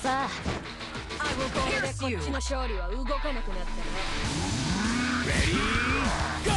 さあ、これでこっちの勝利は動かなくなったね。Ready, go!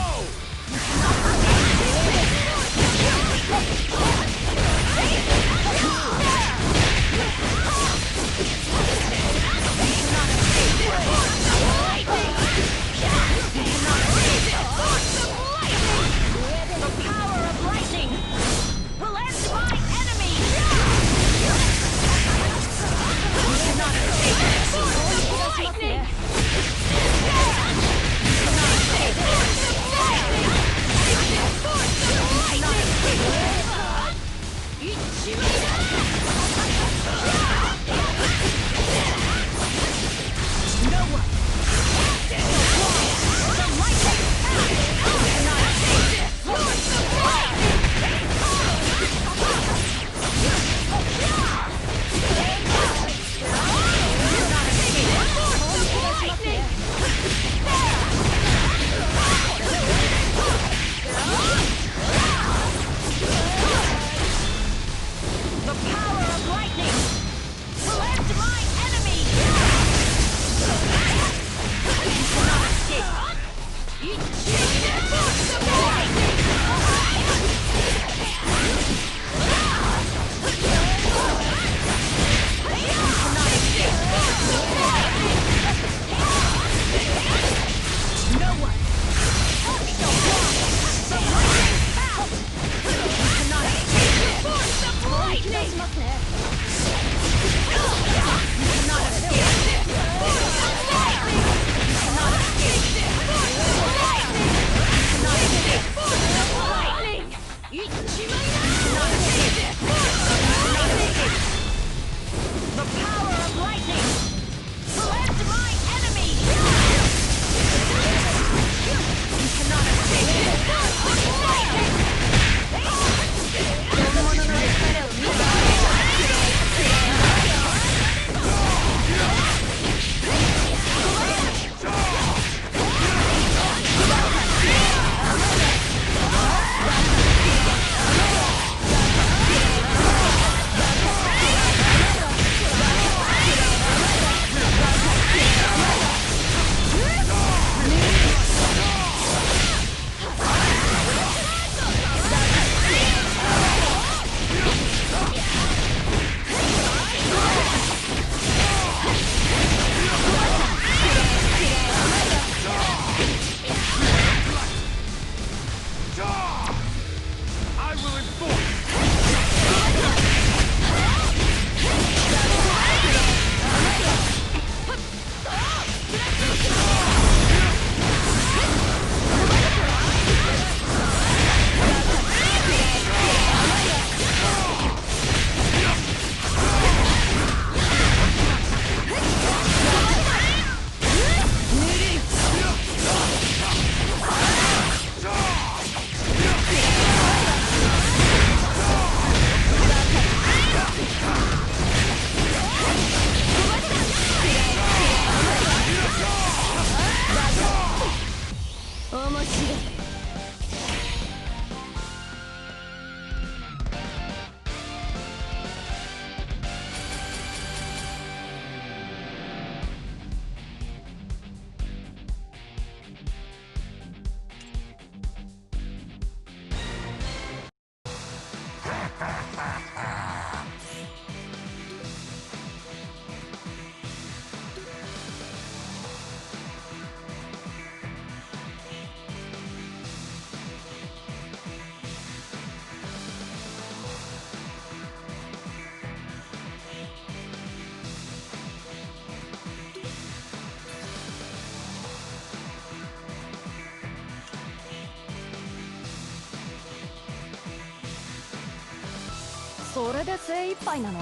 それで精一杯なの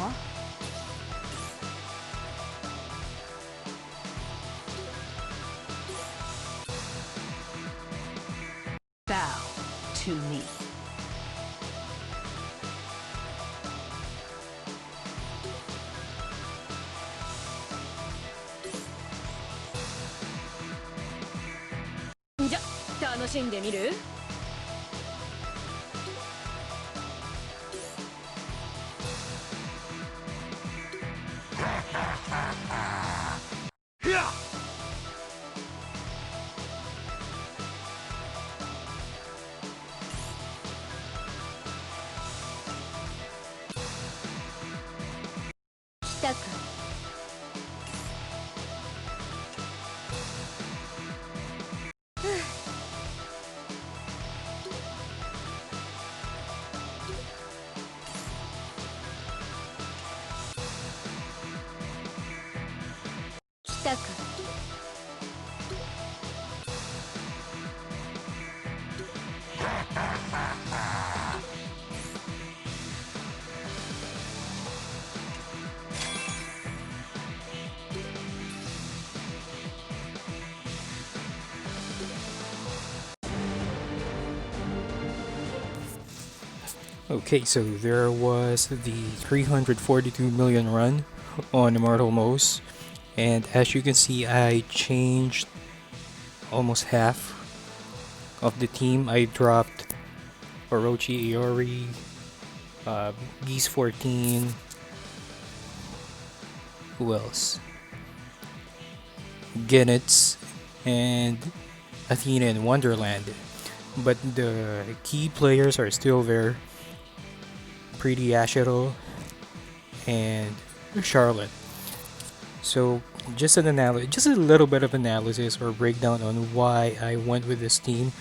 ？Bow to me. じゃ、楽しんでみる？たか。来たか。Okay, so there was the 342 million run on Immortal Mose, and as you can see, I changed almost half of the team. I dropped Orochi Iori, Geese 14, who else? Genitz, and Athena and Wonderland. But the key players are still there. Pretty Ashero and Charlotte. So just a little bit of analysis or breakdown on why I went with this team.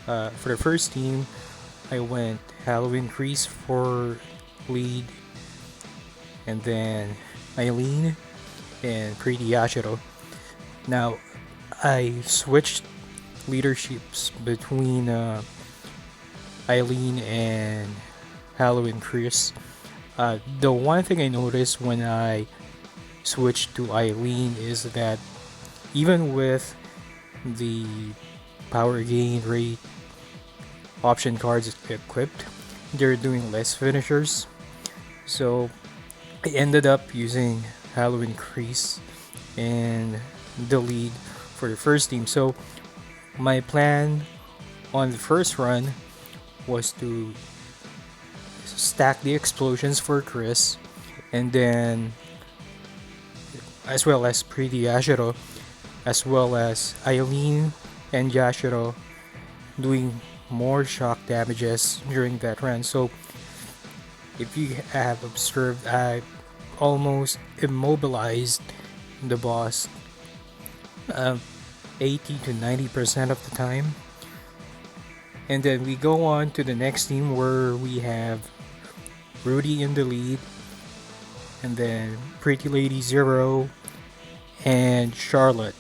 For the first team, I went Halloween Crease for lead, and then Eileen and Pretty Ashero. Now I switched leaderships between Eileen and Halloween Chris. The one thing I noticed when I switched to Eileen is that even with the power gain rate option cards equipped, they're doing less finishers. So I ended up using Halloween Crease and the lead for the first team. So my plan on the first run was to stack the explosions for Chris, and then as well as Pretty Yashiro, as well as Eileen and Yashiro doing more shock damages during that run. So if you have observed, I almost immobilized the boss 80 to 90% of the time. And then we go on to the next team where we have Rudy in the lead, and then Pretty Lady Zero and Charlotte.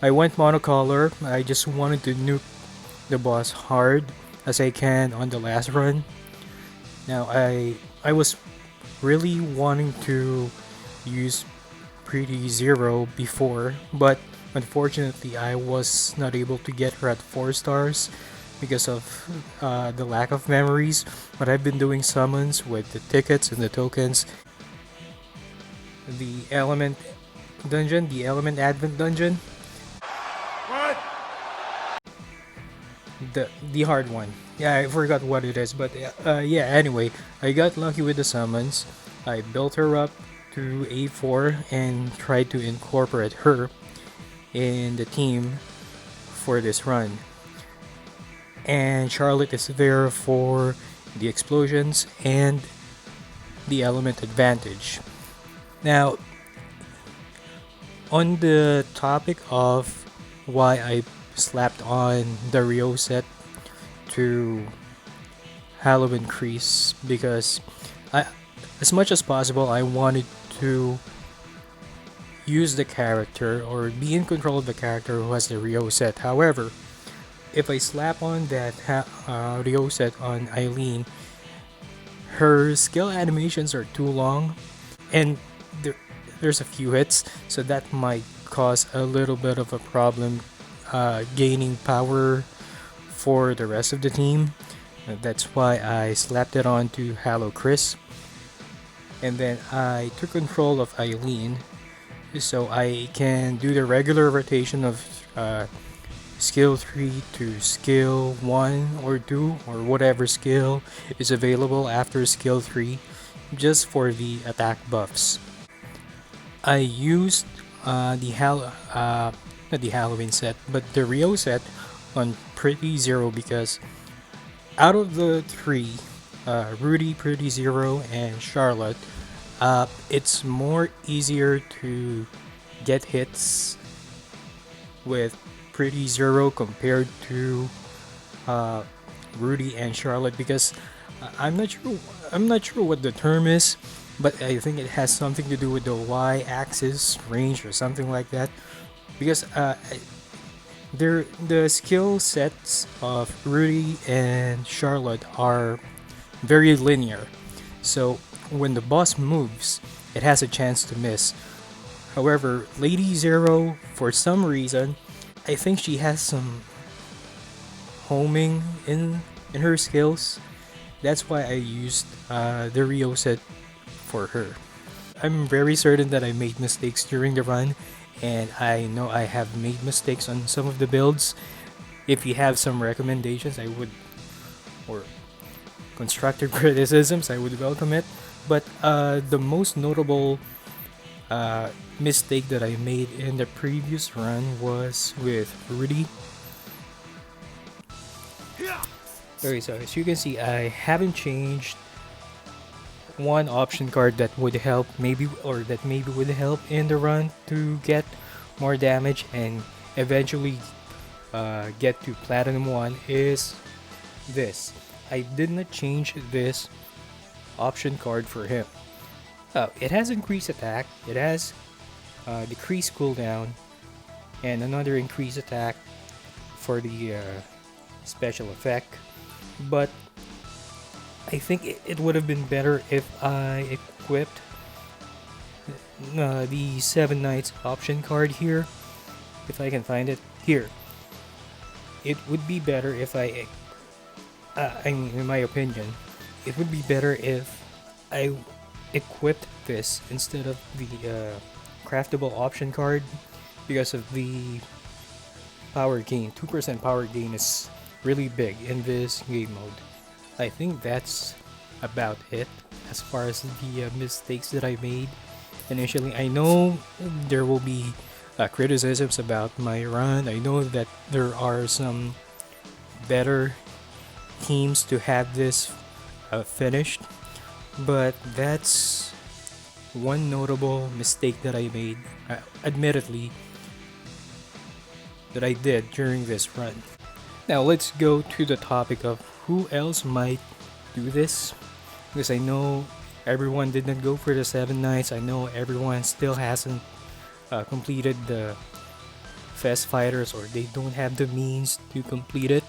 I went monocolor. I just wanted to nuke the boss hard as I can on the last run. Now I was really wanting to use Pretty Zero before, but unfortunately I was not able to get her at 4 stars because of the lack of memories. But I've been doing summons with the tickets and the tokens. The element dungeon, the element advent dungeon. What? The hard one. Yeah, I forgot what it is, but yeah, anyway, I got lucky with the summons. I built her up to A4 and tried to incorporate her in the team for this run. And Charlotte is there for the explosions and the element advantage. Now, on the topic of why I slapped on the Rio set to Halloween Crease, because as much as possible, I wanted to use the character or be in control of the character who has the Rio set. However, if I slap on that Rio set on Eileen, her skill animations are too long, and there's a few hits, so that might cause a little bit of a problem gaining power for the rest of the team. That's why I slapped it on to Hallow Chris, and then I took control of Eileen, so I can do the regular rotation of skill 3 to skill 1 or 2 or whatever skill is available after skill 3, just for the attack buffs. I used not the Halloween set, but the Rio set on Pretty Zero, because out of the three, Rudy, Pretty Zero, and Charlotte, It's more easier to get hits with Pretty Zero compared to Rudy and Charlotte because I'm not sure. I'm not sure what the term is, but I think it has something to do with the Y-axis range or something like that. Because the skill sets of Rudy and Charlotte are very linear. So when the boss moves, it has a chance to miss. However, Lady Zero, for some reason, I think she has some homing in her skills. That's why I used the Rio set for her. I'm very certain that I made mistakes during the run, and I know I have made mistakes on some of the builds. If you have some recommendations, I would, or constructive criticisms, I would welcome it. But the most notable mistake that I made in the previous run was with Rudy. Okay, so as you can see, I haven't changed one option card that would help maybe or that maybe would help in the run to get more damage and eventually get to Platinum 1 is this. I did not change this option card for him. It has increased attack, it has decreased cooldown, and another increased attack for the special effect. But I think it would have been better if I equipped the 7 Knights option card here. If I can find it here. It would be better if I mean, in my opinion, it would be better if I equipped this instead of the craftable option card because of the power gain. 2% power gain is really big in this game mode. I think that's about it as far as the mistakes that I made initially. I know there will be criticisms about my run. I know that there are some better teams to have this finished, but that's one notable mistake that I made, admittedly, that I did during this run. Now let's go to the topic of who else might do this, because I know everyone did not go for the 7 Knights. I know everyone still hasn't completed the Fest Fighters, or they don't have the means to complete it.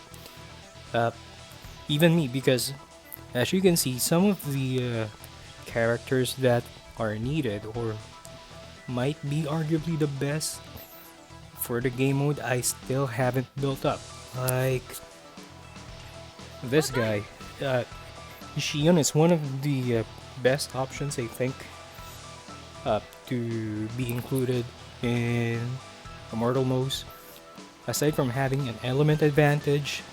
Even me, because as you can see, some of the characters that are needed or might be arguably the best for the game mode, I still haven't built up. Like this guy, Shion is one of the best options, I think, to be included in Immortal Mose. Aside from having an element advantage,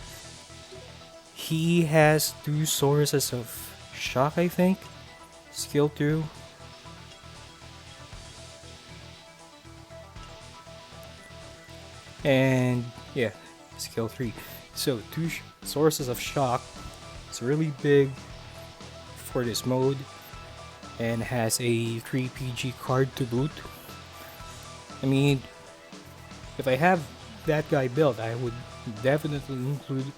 he has 2 sources of shock, I think. Skill 2. And yeah, skill 3. So 2 sources of shock. It's really big for this mode and has a 3 PG card to boot. I mean, if I have that guy built, I would definitely include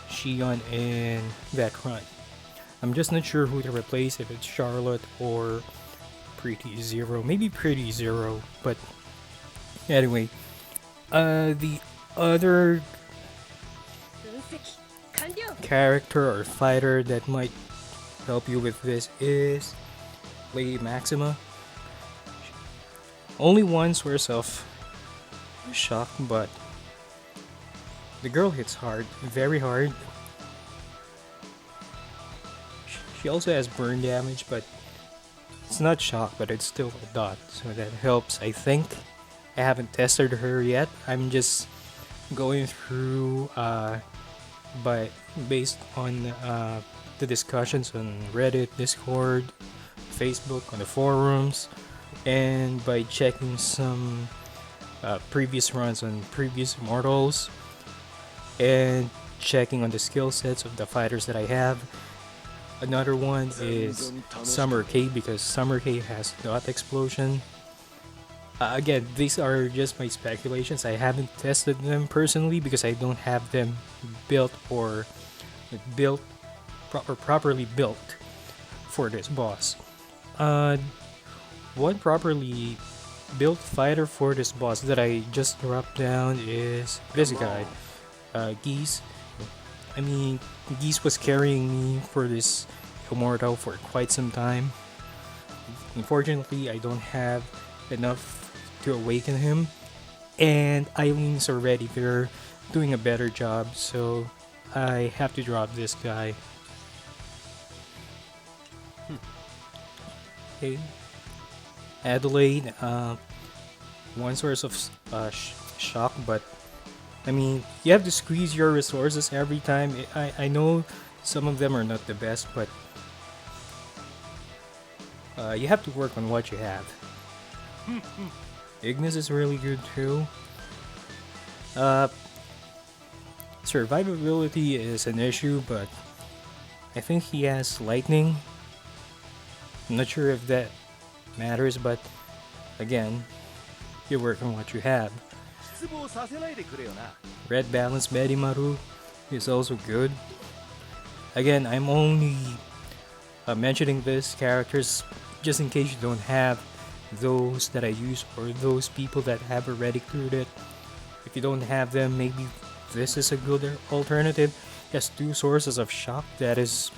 Shion in that run. I'm just not sure who to replace, if it's Charlotte or Pretty Zero. Maybe Pretty Zero, but anyway. The other character or fighter that might help you with this is Lady Maxima. Only 1 source of shock, but the girl hits hard, very hard. She also has burn damage, but it's not shock, but it's still a dot, so that helps, I think. I haven't tested her yet. I'm just going through based on the discussions on Reddit, Discord, Facebook, on the forums, and by checking some previous runs on previous Immortals and checking on the skill sets of the fighters that I have. Another one is Summer K because Summer K has dot explosion. Again, these are just my speculations. I haven't tested them personally because I don't have them built or built properly built for this boss. One properly built fighter for this boss that I just dropped down is this guy, Geese. I mean, Geese was carrying me for this Immortal for quite some time. Unfortunately, I don't have enough to awaken him, and Eileen's already there doing a better job, so I have to drop this guy. Okay. Adelaide, one source of shock, but I mean, you have to squeeze your resources every time. I know some of them are not the best, but you have to work on what you have. Ignis is really good too. Survivability is an issue, but I think he has lightning. I'm not sure if that matters, but again, you work on what you have. Red Balance Bedimaru is also good. Again, I'm only mentioning these characters just in case you don't have those that I use or those people that have already cleared it. If you don't have them, maybe this is a good alternative. It has two sources of shock that is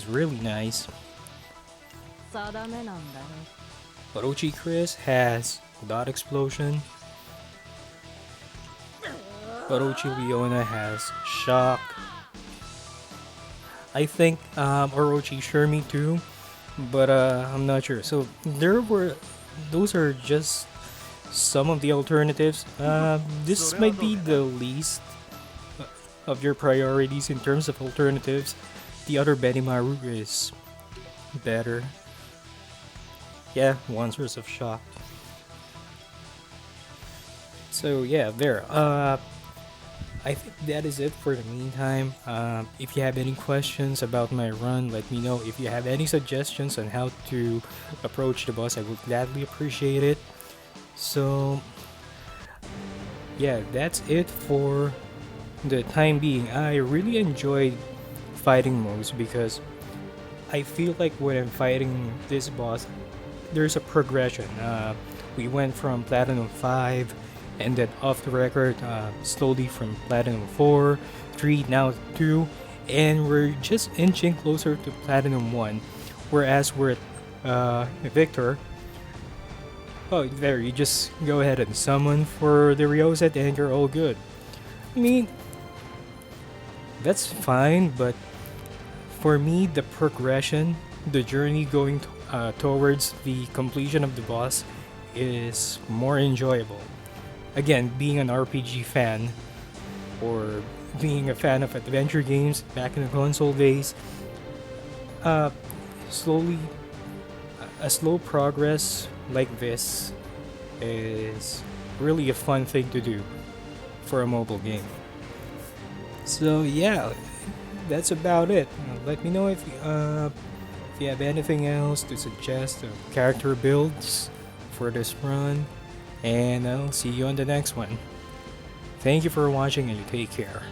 really nice. Orochi Chris has dot explosion. Orochi Leona has shock. I think Orochi Shermie too, but I'm not sure. So those are just some of the alternatives. This might be the least of your priorities in terms of alternatives. The other Benimaru is better. Yeah, one source of shock. So yeah, there. I think that is it for the meantime. If you have any questions about my run, let me know. If you have any suggestions on how to approach the boss, I would gladly appreciate it. So yeah, that's it for the time being. I really enjoyed fighting Mose because I feel like when I'm fighting this boss, there's a progression. We went from Platinum 5 and then off the record, slowly from Platinum 4, 3, now 2, and we're just inching closer to Platinum 1. Whereas we're at Victor, oh, there, you just go ahead and summon for the Ryoset and you're all good. I mean, that's fine, but for me, the progression, the journey going towards the completion of the boss is more enjoyable. Again, being an RPG fan or being a fan of adventure games back in the console days, slowly, a slow progress like this is really a fun thing to do for a mobile game. So yeah, that's about it. Let me know if you have anything else to suggest of character builds for this run, and I'll see you on the next one. Thank you for watching and you take care.